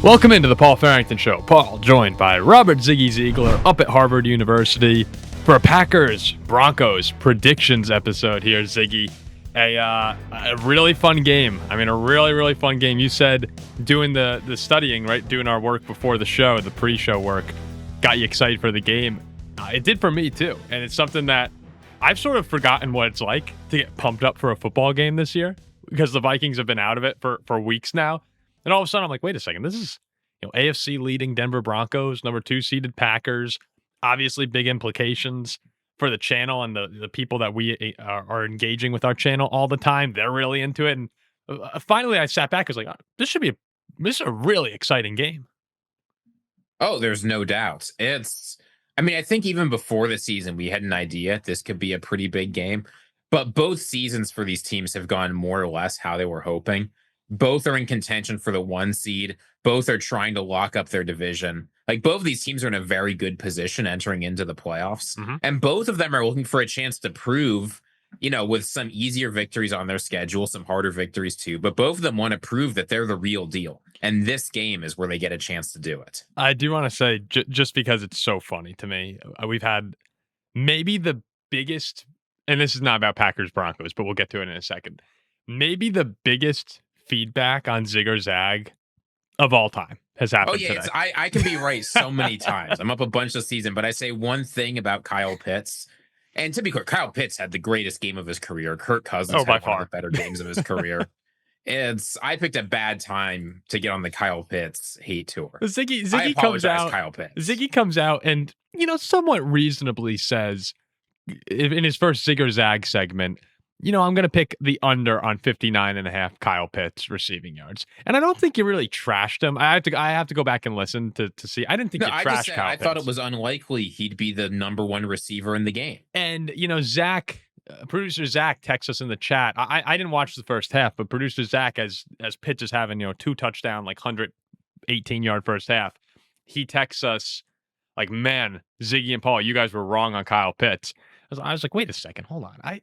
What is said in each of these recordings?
Welcome into the Paul Farrington Show. Paul, joined by Robert Ziggy Ziegler up at Harvard University for a Packers-Broncos predictions episode here, Ziggy. A really fun game. I mean, a really fun game. You said doing the studying, right? Doing our work before the show, the pre-show work, got you excited for the game. It did for me, too. And it's something that I've sort of forgotten what it's like to get pumped up for a football game this year because the Vikings have been out of it for weeks now. And all of a sudden, I'm like, wait a second. This is AFC leading Denver Broncos, number 2 seeded Packers. Obviously, big implications for the channel and the people that we are engaging with our channel all the time. They're really into it. And finally, I sat back. I was like, this is a really exciting game. Oh, there's no doubt. I think even before the season, we had an idea this could be a pretty big game. But both seasons for these teams have gone more or less how they were hoping. Both are in contention for the 1 seed. Both are trying to lock up their division. Like, both of these teams are in a very good position entering into the playoffs. Mm-hmm. And both of them are looking for a chance to prove, with some easier victories on their schedule, some harder victories too. But both of them want to prove that they're the real deal. And this game is where they get a chance to do it. I do want to say, just because it's so funny to me, we've had maybe the biggest, and this is not about Packers-Broncos, but we'll get to it in a second, maybe the biggest feedback on Zig or Zag of all time has happened today. I can be right so many times. I'm up a bunch this season, but I say one thing about Kyle Pitts. And to be clear, Kyle Pitts had the greatest game of his career. Kirk Cousins had one of the better games of his career. I picked a bad time to get on the Kyle Pitts hate tour. Ziggy comes out. Kyle Pitts. Ziggy comes out and somewhat reasonably says in his first Zig or Zag segment, I'm going to pick the under on 59.5 Kyle Pitts receiving yards. And I don't think you really trashed him. I have to go back and listen to see. I didn't think you trashed Kyle Pitts. I thought it was unlikely he'd be the number 1 receiver in the game. And, Zach, producer Zach texts us in the chat. I didn't watch the first half, but producer Zach, as Pitts is having, 2 touchdown, like 118-yard first half, he texts us like, man, Ziggy and Paul, you guys were wrong on Kyle Pitts. I was like, wait a second, hold on.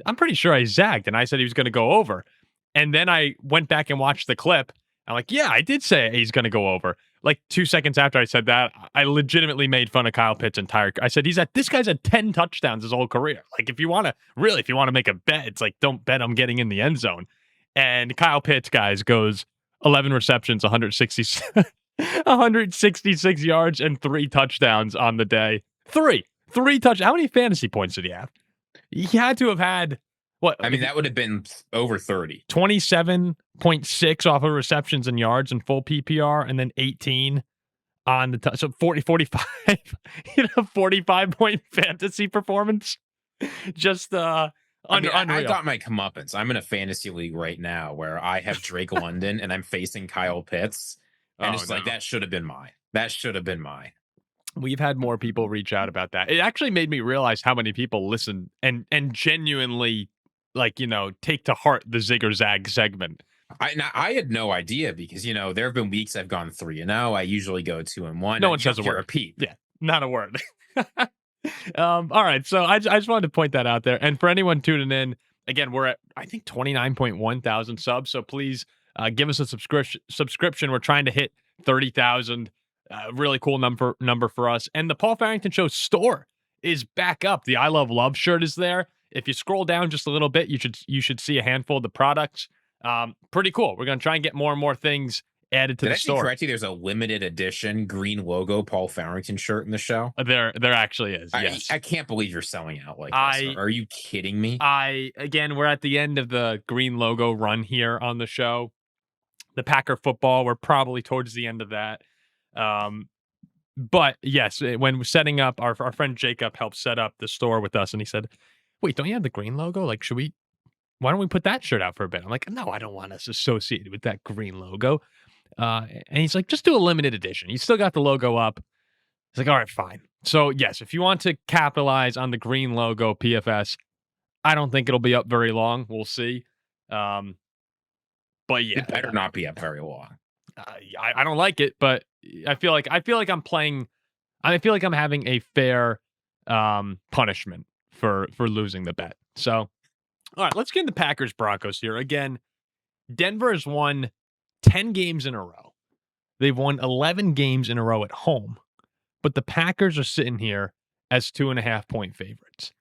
I'm pretty sure I zagged and I said he was going to go over. And then I went back and watched the clip. I'm like, yeah, I did say he's going to go over. Like 2 seconds after I said that, I legitimately made fun of Kyle Pitts' I said, this guy's had 10 touchdowns his whole career. Like, if you want to make a bet, it's like, don't bet I'm getting in the end zone. And Kyle Pitts, guys, goes 11 receptions, 166 yards and 3 touchdowns on the day. Three touchdowns. How many fantasy points did he have? He had to have had, what? I mean, that would have been over 30. 27.6 off of receptions and yards in full PPR, and then 18 on the so 45, 45-point fantasy performance. Just unreal. I got my comeuppance. I'm in a fantasy league right now where I have Drake London and I'm facing Kyle Pitts, and it's like, that should have been mine. We've had more people reach out about that. It actually made me realize how many people listen and genuinely, take to heart the Zig or Zag segment. I had no idea because, there have been weeks I've gone 3-0. I usually go 2-1. No one says a word. Yeah, not a word. All right. So I just wanted to point that out there. And for anyone tuning in, again, we're at, I think, 29.1 thousand subs. So please give us a subscription. We're trying to hit 30,000. Really cool number for us. And the Paul Farrington Show store is back up. The I Love Love shirt is there. If you scroll down just a little bit, you should see a handful of the products. Pretty cool. We're going to try and get more and more things added to the store. Correctly, there's a limited edition green logo Paul Farrington shirt in the show. There actually is. Yes. I can't believe you're selling out like this. Are you kidding me? Again, we're at the end of the green logo run here on the show. The Packer football, we're probably towards the end of that. But yes, when setting up, our friend Jacob helped set up the store with us, and he said, wait, don't you have the green logo? Like, why don't we put that shirt out for a bit? I'm like, no, I don't want us associated with that green logo. And he's like, just do a limited edition. You still got the logo up. He's like, all right, fine. So yes, if you want to capitalize on the green logo PFS, I don't think it'll be up very long. We'll see. But yeah, it better not be up very long. I don't like it, but I feel like I'm playing. I feel like I'm having a fair punishment for losing the bet. So, all right, let's get into Packers-Broncos here. Again, Denver has won 10 games in a row. they've won 11 games in a row at home, but the Packers are sitting here as 2.5-point favorites.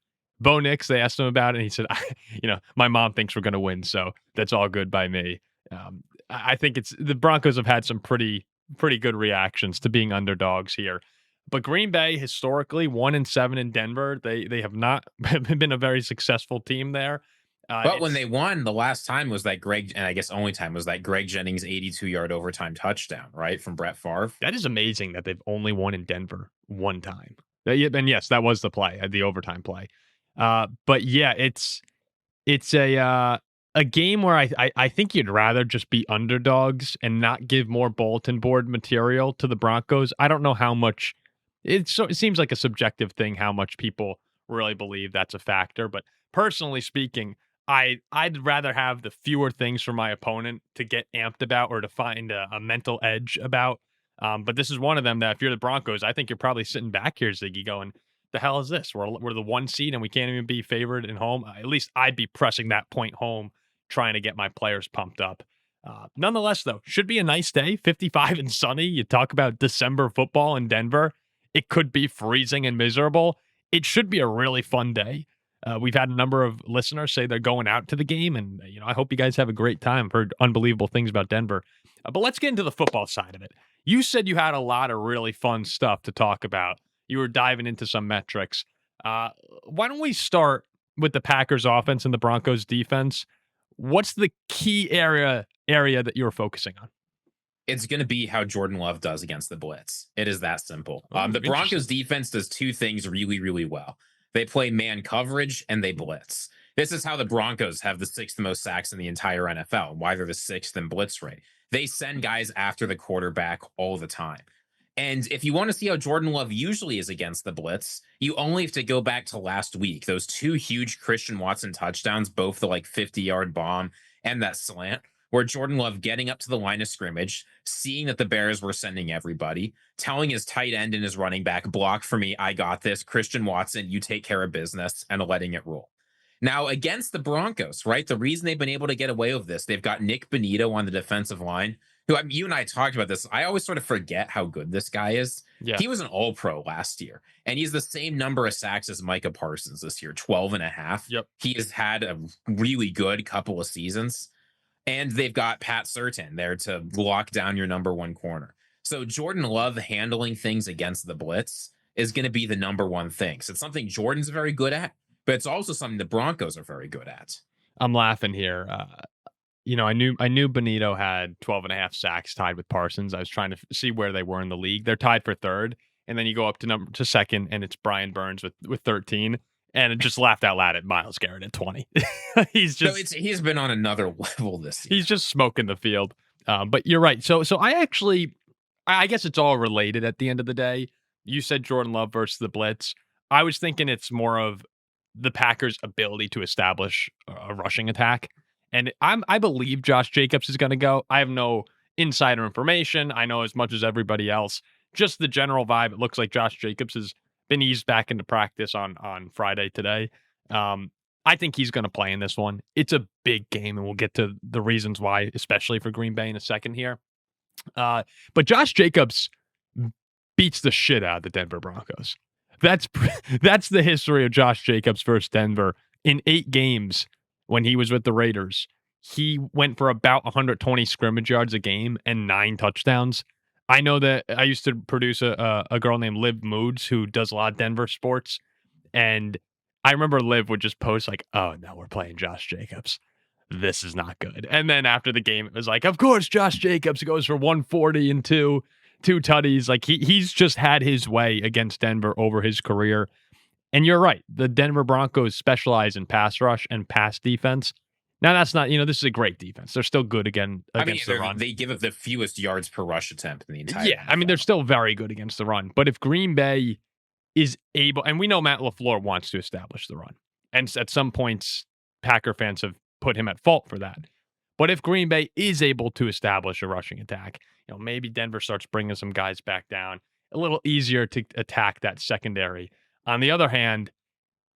Bo Nix, they asked him about it, and he said, my mom thinks we're going to win, so that's all good by me. I think the Broncos have had some pretty good reactions to being underdogs here. But Green Bay, historically, 1-7 in Denver. They have not been a very successful team there. But when they won, the last time was that only time was that Greg Jennings 82-yard overtime touchdown, right, from Brett Favre. That is amazing that they've only won in Denver one time. And yes, that was the play, the overtime play. But yeah, it's a game where I think you'd rather just be underdogs and not give more bulletin board material to the Broncos. I don't know how much it seems like a subjective thing how much people really believe that's a factor, but personally speaking, I'd rather have the fewer things for my opponent to get amped about or to find a mental edge about. But this is one of them that if you're the Broncos, I think you're probably sitting back here, Ziggy, going, the hell is this? We're the 1 seed and we can't even be favored in home. At least I'd be pressing that point home, trying to get my players pumped up. Nonetheless, though, should be a nice day. 55 and sunny. You talk about December football in Denver. It could be freezing and miserable. It should be a really fun day. We've had a number of listeners say they're going out to the game, and I hope you guys have a great time. I've heard unbelievable things about Denver. But let's get into the football side of it. You said you had a lot of really fun stuff to talk about. You were diving into some metrics. Why don't we start with the Packers offense and the Broncos defense? What's the key area that you're focusing on? It's going to be how Jordan Love does against the blitz. It is that simple. The Broncos defense does two things really, really well. They play man coverage and they blitz. This is how the Broncos have the 6th most sacks in the entire NFL, why they're the 6th in blitz rate. They send guys after the quarterback all the time. And if you want to see how Jordan Love usually is against the blitz, you only have to go back to last week. Those 2 huge Christian Watson touchdowns, both the 50-yard bomb and that slant, where Jordan Love getting up to the line of scrimmage, seeing that the Bears were sending everybody, telling his tight end and his running back, block for me, I got this. Christian Watson, you take care of business, and letting it roll. Now, against the Broncos, right, the reason they've been able to get away with this, they've got Nick Bonito on the defensive line, who you and I talked about this. I always sort of forget how good this guy is. Yeah. He was an all-pro last year, and he's the same number of sacks as Micah Parsons this year, 12.5. Yep. He has had a really good couple of seasons. And they've got Pat Surtain there to lock down your number 1 corner. So Jordan Love handling things against the blitz is going to be the number 1 thing. So it's something Jordan's very good at, but it's also something the Broncos are very good at. I'm laughing here. I knew Bonito had 12.5 sacks tied with Parsons. I was trying to see where they were in the league. They're tied for 3rd, and then you go up to second, and it's Brian Burns with 13. And it just laughed out loud at Myles Garrett at 20. He's been on another level this year. He's just smoking the field. But you're right. So I guess it's all related at the end of the day. You said Jordan Love versus the blitz. I was thinking it's more of the Packers' ability to establish a rushing attack. And I believe Josh Jacobs is going to go. I have no insider information. I know as much as everybody else. Just the general vibe. It looks like Josh Jacobs has been eased back into practice on Friday today. I think he's going to play in this one. It's a big game, and we'll get to the reasons why, especially for Green Bay in a second here. But Josh Jacobs beats the shit out of the Denver Broncos. That's the history of Josh Jacobs versus Denver. In 8 games when he was with the Raiders, he went for about 120 scrimmage yards a game and 9 touchdowns. I know that I used to produce a girl named Liv Moods who does a lot of Denver sports. And I remember Liv would just post like, oh, no, we're playing Josh Jacobs. This is not good. And then after the game, it was like, of course, Josh Jacobs goes for 140 and two tutties. Like he's just had his way against Denver over his career. And you're right. The Denver Broncos specialize in pass rush and pass defense. Now, that's not, this is a great defense. They're still good against the run. They give up the fewest yards per rush attempt in the entire Yeah, NFL. They're still very good against the run. But if Green Bay is able, and we know Matt LaFleur wants to establish the run. And at some points, Packer fans have put him at fault for that. But if Green Bay is able to establish a rushing attack, maybe Denver starts bringing some guys back down. A little easier to attack that secondary. On the other hand,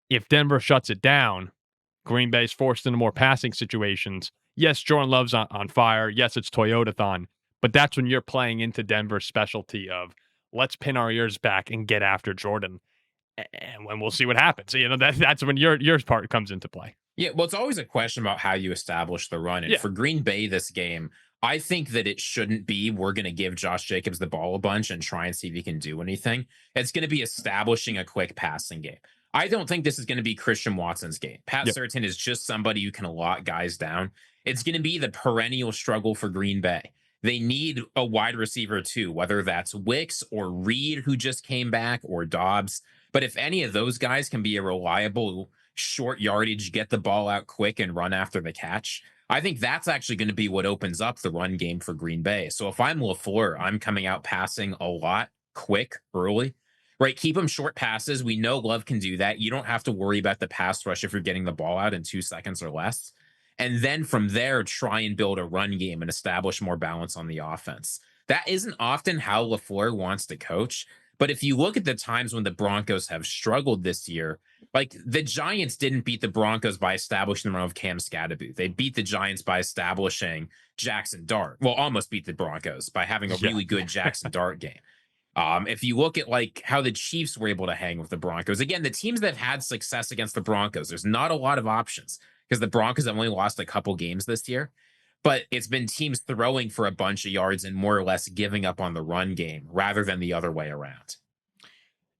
if Denver shuts it down, Green Bay's forced into more passing situations. Yes, Jordan Love's on fire. Yes, it's Toyotathon. But that's when you're playing into Denver's specialty of let's pin our ears back and get after Jordan, and when we'll see what happens. That's when your part comes into play. Yeah, well, it's always a question about how you establish the run. And Yeah. for Green Bay this game, I think that it shouldn't be we're going to give Josh Jacobs the ball a bunch and try and see if he can do anything. It's going to be establishing a quick passing game. I don't think this is going to be Christian Watson's game. Pat Surtain is just somebody who can lock guys down. It's going to be the perennial struggle for Green Bay. They need a wide receiver too, whether that's Wicks or Reed, who just came back, or Dobbs. But if any of those guys can be a reliable short yardage, get the ball out quick and run after the catch, I think that's actually going to be what opens up the run game for Green Bay. So if I'm LaFleur, I'm coming out passing a lot, quick, early, right? Keep them short passes. We know Love can do that. You don't have to worry about the pass rush if you're getting the ball out in 2 seconds or less. And then from there, try and build a run game and establish more balance on the offense. That isn't often how LaFleur wants to coach. But if you look at the times when the Broncos have struggled this year, like the Giants didn't beat the Broncos by establishing the run of Cam Scadaboo. They beat the Giants by establishing Jackson Dart. Well, almost beat the Broncos by having a really good Jackson Dart game. If you look at like how the Chiefs were able to hang with the Broncos, again, the teams that have had success against the Broncos, there's not a lot of options because the Broncos have only lost a couple games this year. But it's been teams throwing for a bunch of yards and more or less giving up on the run game rather than the other way around.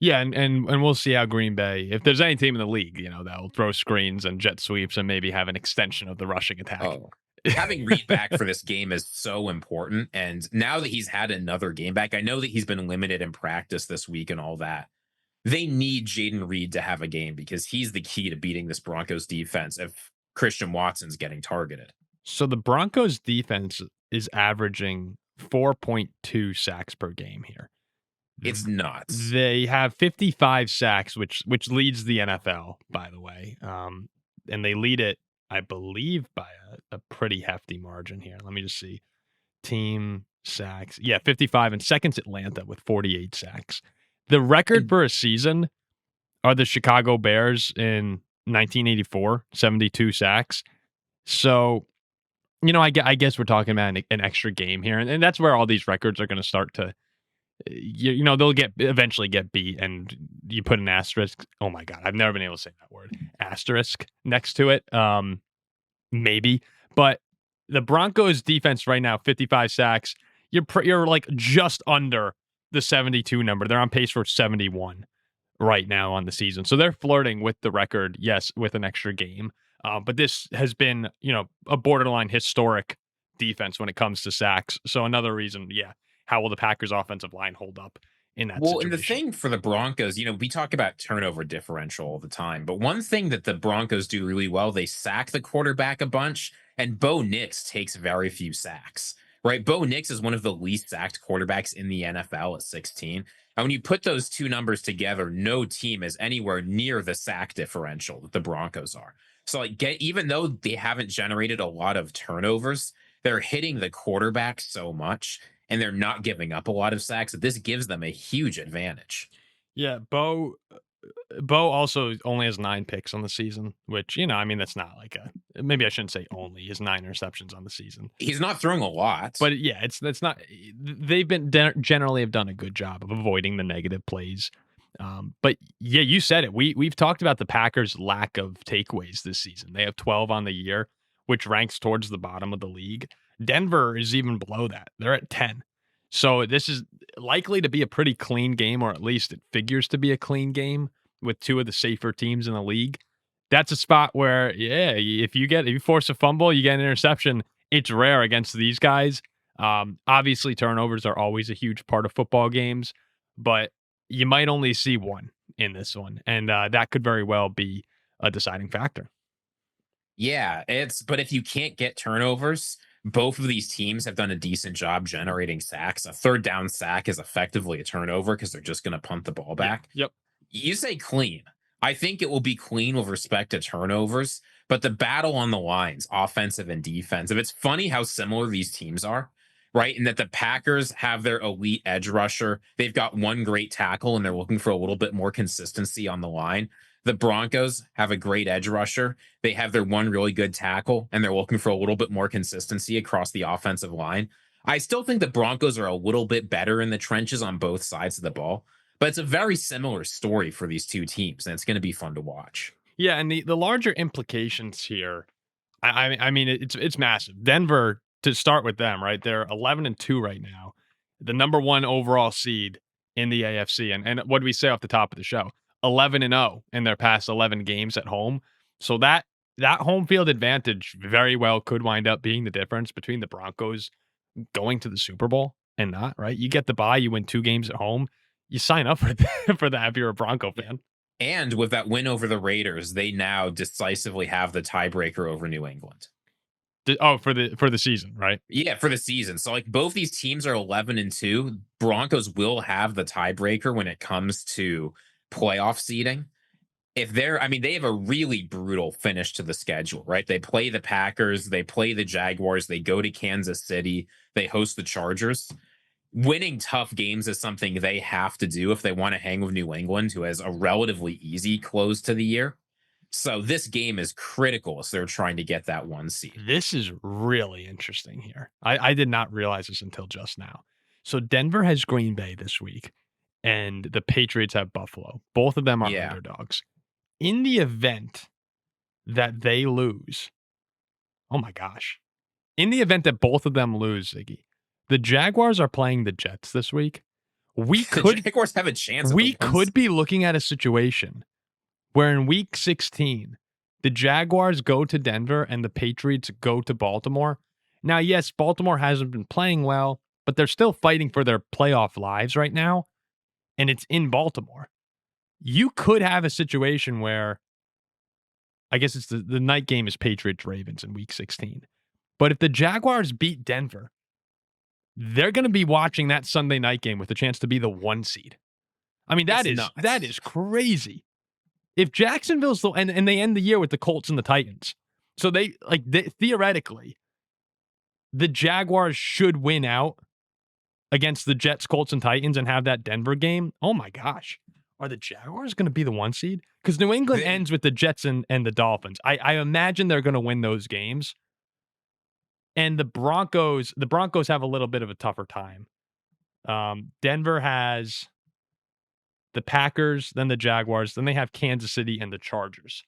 Yeah, and we'll see how Green Bay, if there's any team in the league, that'll throw screens and jet sweeps and maybe have an extension of the rushing attack. Oh, having Reed back for this game is so important. And now that he's had another game back, I know that he's been limited in practice this week and all that. They need Jaden Reed to have a game because he's the key to beating this Broncos defense if Christian Watson's getting targeted. So the Broncos defense is averaging 4.2 sacks per game here. It's nuts. They have 55 sacks, which leads the NFL, by the way. And they lead it, I believe, by a pretty hefty margin here. Let me just see. Team sacks. Yeah, 55. And second's Atlanta with 48 sacks. The record for a season are the Chicago Bears in 1984, 72 sacks. So, I guess we're talking about an extra game here. And that's where all these records are going to start to, they'll eventually get beat, and you put an asterisk. Oh my God, I've never been able to say that word. Asterisk next to it. Maybe. But the Broncos defense right now, 55 sacks. You're like just under the 72 number. They're on pace for 71 right now on the season. So they're flirting with the record, yes, with an extra game. But this has been, a borderline historic defense when it comes to sacks. So another reason, how will the Packers offensive line hold up in that situation? And the thing for the Broncos, we talk about turnover differential all the time, but one thing that the Broncos do really well, they sack the quarterback a bunch, and Bo Nix takes very few sacks, right? Bo Nix is one of the least sacked quarterbacks in the NFL at 16. And when you put those two numbers together, no team is anywhere near the sack differential that the Broncos are. So even though they haven't generated a lot of turnovers, they're hitting the quarterback so much and they're not giving up a lot of sacks that this gives them a huge advantage. Yeah, Bo also only has 9 picks on the season, which, that's not maybe I shouldn't say only. He has 9 interceptions on the season. He's not throwing a lot. But yeah, it's not, they've been generally have done a good job of avoiding the negative plays. But yeah, you said it. We've talked about the Packers' lack of takeaways this season. They have 12 on the year, which ranks towards the bottom of the league. Denver is even below that. They're at 10. So this is likely to be a pretty clean game, or at least it figures to be a clean game with two of the safer teams in the league. That's a spot where, if you force a fumble, you get an interception. It's rare against these guys. Obviously, turnovers are always a huge part of football games, but you might only see one in this one, and that could very well be a deciding factor. Yeah, but if you can't get turnovers, both of these teams have done a decent job generating sacks. A third down sack is effectively a turnover because they're just going to punt the ball back. Yep. You say clean. I think it will be clean with respect to turnovers, but the battle on the lines, offensive and defensive, it's funny how similar these teams are, right? And that the Packers have their elite edge rusher. They've got one great tackle and they're looking for a little bit more consistency on the line. The Broncos have a great edge rusher. They have their one really good tackle and they're looking for a little bit more consistency across the offensive line. I still think the Broncos are a little bit better in the trenches on both sides of the ball, but it's a very similar story for these two teams, and it's going to be fun to watch. Yeah, and the larger implications here, I mean, it's massive. Denver, to start with them, right? They're 11-2 right now, the number one overall seed in the AFC. And what do we say off the top of the show? 11-0 in their past 11 games at home. So that home field advantage very well could wind up being the difference between the Broncos going to the Super Bowl and not, right? You get the bye, you win 2 games at home, you sign up for for that if you're a Bronco fan. And with that win over the Raiders, they now decisively have the tiebreaker over New England. For the season, right? Yeah, for the season. So like both these teams are 11-2. Broncos will have the tiebreaker when it comes to playoff seeding. If they're, I mean, they have a really brutal finish to the schedule, right? They play the Packers, they play the Jaguars, they go to Kansas City, they host the Chargers. Winning tough games is something they have to do if they want to hang with New England, who has a relatively easy close to the year. So this game is critical as they're trying to get that 1 seed. This is really interesting here. I did not realize this until just now. So Denver has Green Bay this week, and the Patriots have Buffalo. Both of them are underdogs. In the event that they lose, oh my gosh. In the event that both of them lose, Ziggy, the Jaguars are playing the Jets this week. The Jaguars have a chance. We could be looking at a situation where in week 16, the Jaguars go to Denver and the Patriots go to Baltimore. Now, yes, Baltimore hasn't been playing well, but they're still fighting for their playoff lives right now, and it's in Baltimore. You could have a situation where, I guess it's the night game is Patriots-Ravens in week 16. But if the Jaguars beat Denver, they're going to be watching that Sunday night game with a chance to be the 1 seed. I mean, that is crazy. If Jacksonville's the, and they end the year with the Colts and the Titans. So theoretically, the Jaguars should win out against the Jets, Colts, and Titans and have that Denver game. Oh my gosh. Are the Jaguars going to be the 1 seed? Because New England ends with the Jets and the Dolphins. I imagine they're going to win those games. And the Broncos have a little bit of a tougher time. Denver has the Packers, then the Jaguars, then they have Kansas City and the Chargers.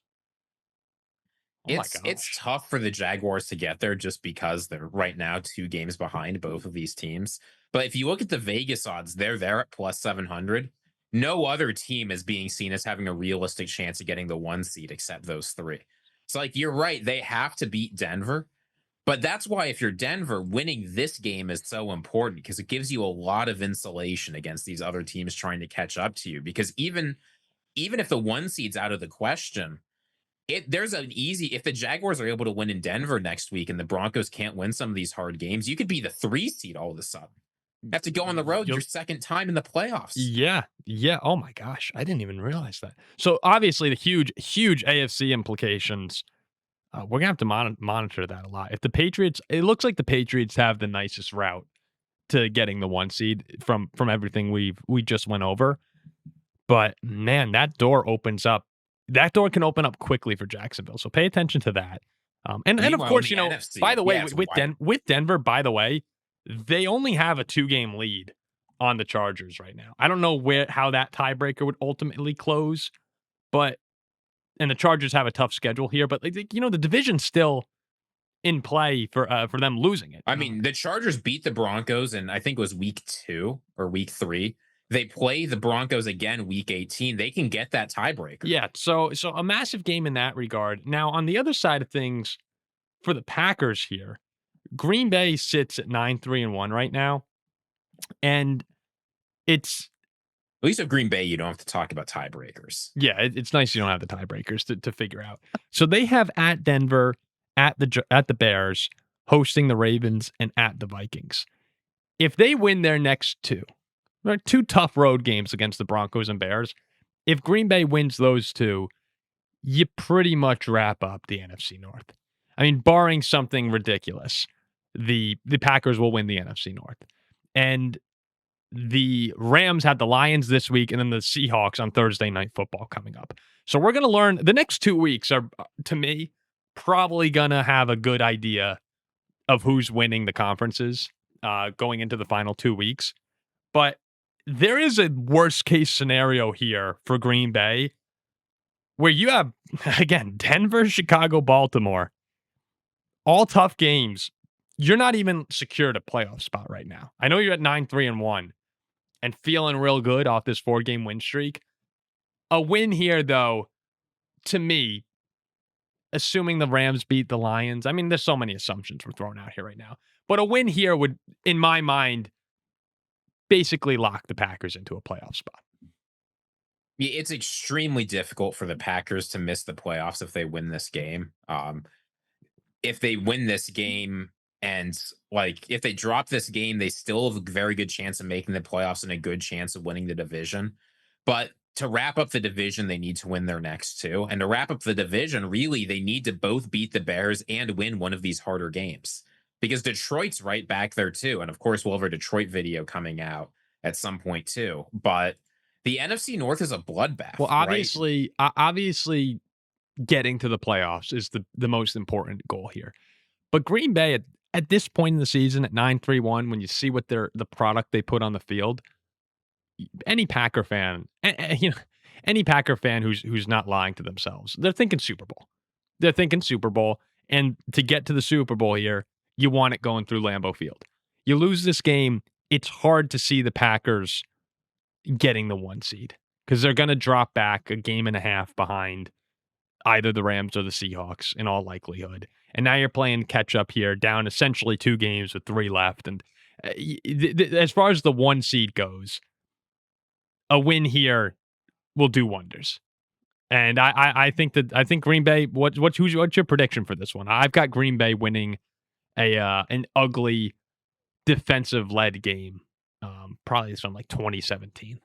It's tough for the Jaguars to get there just because they're right now 2 games behind both of these teams. But if you look at the Vegas odds, they're there at plus 700. No other team is being seen as having a realistic chance of getting the 1 seed except those 3. So like you're right, they have to beat Denver. But that's why if you're Denver, winning this game is so important because it gives you a lot of insulation against these other teams trying to catch up to you. Because even if the 1 seed's out of the question, there's an easy, if the Jaguars are able to win in Denver next week and the Broncos can't win some of these hard games, you could be the 3 seed all of a sudden. You have to go on the road your second time in the playoffs. Yeah. Oh my gosh. I didn't even realize that. So obviously the huge AFC implications. We're going to have to monitor that a lot. If the Patriots, it looks like the Patriots have the nicest route to getting the 1 seed from everything we just went over. But man, that door opens up. That door can open up quickly for Jacksonville. So pay attention to that. And of course, NFC, by the way, with Denver, by the way, they only have a 2-game lead on the Chargers right now. I don't know how that tiebreaker would ultimately close, but and the Chargers have a tough schedule here, but the division's still in play for them losing it. I mean, the Chargers beat the Broncos, and I think it was week 2 or week 3. They play the Broncos again week 18. They can get that tiebreaker. Yeah, so a massive game in that regard. Now, on the other side of things, for the Packers here, Green Bay sits at 9-3-1 right now, and it's at least with Green Bay, you don't have to talk about tiebreakers. Yeah, it's nice you don't have the tiebreakers to figure out. So they have at Denver, at the Bears, hosting the Ravens, and at the Vikings. If they win their next 2 tough road games against the Broncos and Bears, if Green Bay wins those 2, you pretty much wrap up the NFC North. I mean, barring something ridiculous, the Packers will win the NFC North. And the Rams had the Lions this week and then the Seahawks on Thursday Night Football coming up. So we're going to learn the next 2 weeks are, to me, probably going to have a good idea of who's winning the conferences going into the final 2 weeks. But there is a worst case scenario here for Green Bay where you have, again, Denver, Chicago, Baltimore, all tough games. You're not even secured a playoff spot right now. I know you're at 9-3-1 and feeling real good off this 4-game win streak. A win here, though, to me, assuming the Rams beat the Lions, I mean, there's so many assumptions we're throwing out here right now. But a win here would, in my mind, basically lock the Packers into a playoff spot. Yeah, it's extremely difficult for the Packers to miss the playoffs if they win this game. If they win this game and if they drop this game, they still have a very good chance of making the playoffs and a good chance of winning the division. But to wrap up the division, they need to win their next two. And to wrap up the division, really, they need to both beat the Bears and win one of these harder games because Detroit's right back there too. And of course, we'll have a Detroit video coming out at some point too. But the NFC North is a bloodbath. Well, obviously, getting to the playoffs is the most important goal here. But Green Bay at this point in the season at 9-3-1, when you see what the product they put on the field, any Packer fan, any Packer fan who's not lying to themselves, they're thinking Super Bowl. They're thinking Super Bowl, and to get to the Super Bowl here, you want it going through Lambeau Field. You lose this game, it's hard to see the Packers getting the 1 seed because they're going to drop back a game and a half behind either the Rams or the Seahawks in all likelihood. And now you're playing catch up here, down essentially 2 games with 3 left. And as far as the 1 seed goes, a win here will do wonders. And I think Green Bay. What's your prediction for this one? I've got Green Bay winning an ugly defensive led game. Probably from 2017.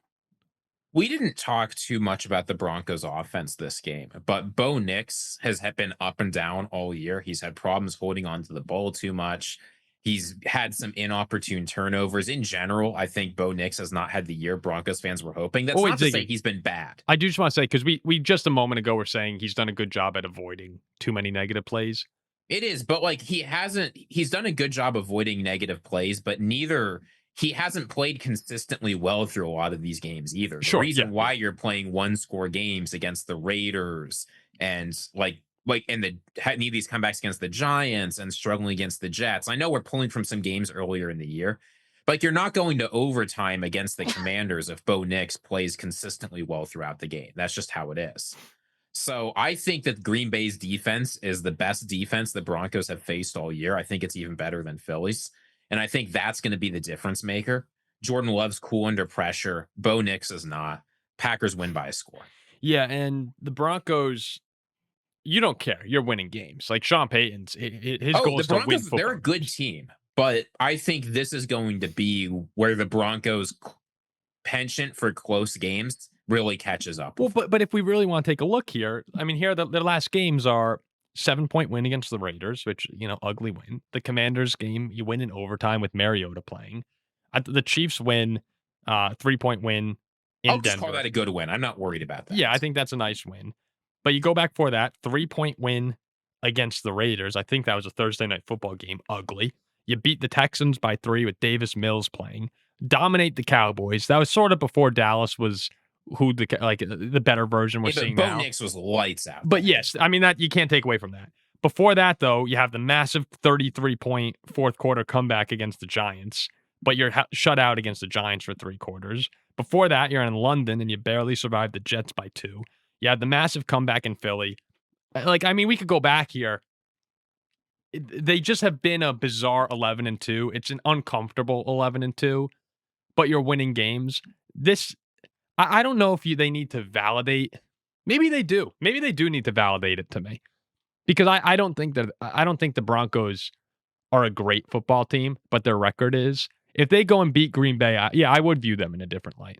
We didn't talk too much about the Broncos offense this game, but Bo Nix has been up and down all year. He's had problems holding on to the ball too much. He's had some inopportune turnovers. In general, I think Bo Nix has not had the year Broncos fans were hoping. That's not to say he's been bad. I do just want to say, because we just a moment ago were saying he's done a good job at avoiding too many negative plays. It is, but he's done a good job avoiding negative plays, but he hasn't played consistently well through a lot of these games either. The reason why you're playing 1-score games against the Raiders and and need these comebacks against the Giants and struggling against the Jets. I know we're pulling from some games earlier in the year, but you're not going to overtime against the Commanders if Bo Nix plays consistently well throughout the game. That's just how it is. So I think that Green Bay's defense is the best defense the Broncos have faced all year. I think it's even better than Philly's. And I think that's going to be the difference maker. Jordan Love's cool under pressure. Bo Nix is not. Packers win by a score. Yeah, and the Broncos, you don't care. You're winning games. Like Sean Payton's, his goal is to win football. They're a good team, but I think this is going to be where the Broncos' penchant for close games really catches up. Well, but if we really want to take a look here, I mean, here their last games are 7-point win against the Raiders, which, ugly win. The Commanders game, you win in overtime with Mariota playing. The Chiefs win, 3-point win in I'll just Denver. call that a good win. I'm not worried about that. Yeah, I think that's a nice win. But you go back for that 3-point win against the Raiders. I think that was a Thursday night football game. Ugly. You beat the Texans by 3 with Davis Mills playing. Dominate the Cowboys. That was sort of before Dallas was the better version we're seeing now. Bo Nix was lights out. But yes, I mean, that you can't take away from that. Before that, though, you have the massive 33-point fourth quarter comeback against the Giants, but you're shut out against the Giants for 3 quarters. Before that, you're in London and you barely survived the Jets by 2. You had the massive comeback in Philly. We could go back here. They just have been a bizarre 11-2. It's an uncomfortable 11-2, but you're winning games. I don't know if they need to validate. Maybe they do. Maybe they do need to validate it to me, because I don't think the Broncos are a great football team, but their record is. If they go and beat Green Bay, I would view them in a different light.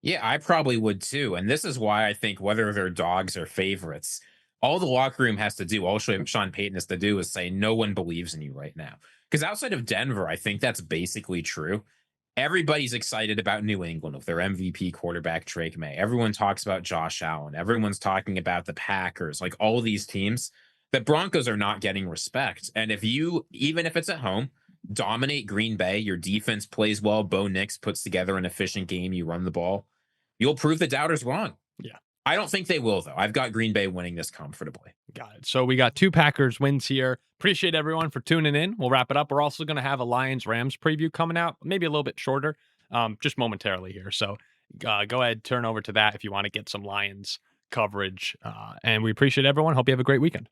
Yeah, I probably would too. And this is why I think whether they're dogs or favorites, all the locker room has to do, all Sean Payton has to do is say, no one believes in you right now. Because outside of Denver, I think that's basically true. Everybody's excited about New England with their MVP quarterback, Drake May. Everyone talks about Josh Allen. Everyone's talking about the Packers, all these teams. The Broncos are not getting respect. And even if it's at home, dominate Green Bay, your defense plays well, Bo Nix puts together an efficient game, you run the ball, you'll prove the doubters wrong. Yeah. I don't think they will, though. I've got Green Bay winning this comfortably. Got it. So we got 2 Packers wins here. Appreciate everyone for tuning in. We'll wrap it up. We're also going to have a Lions-Rams preview coming out, maybe a little bit shorter, just momentarily here. So go ahead, turn over to that if you want to get some Lions coverage. And we appreciate everyone. Hope you have a great weekend.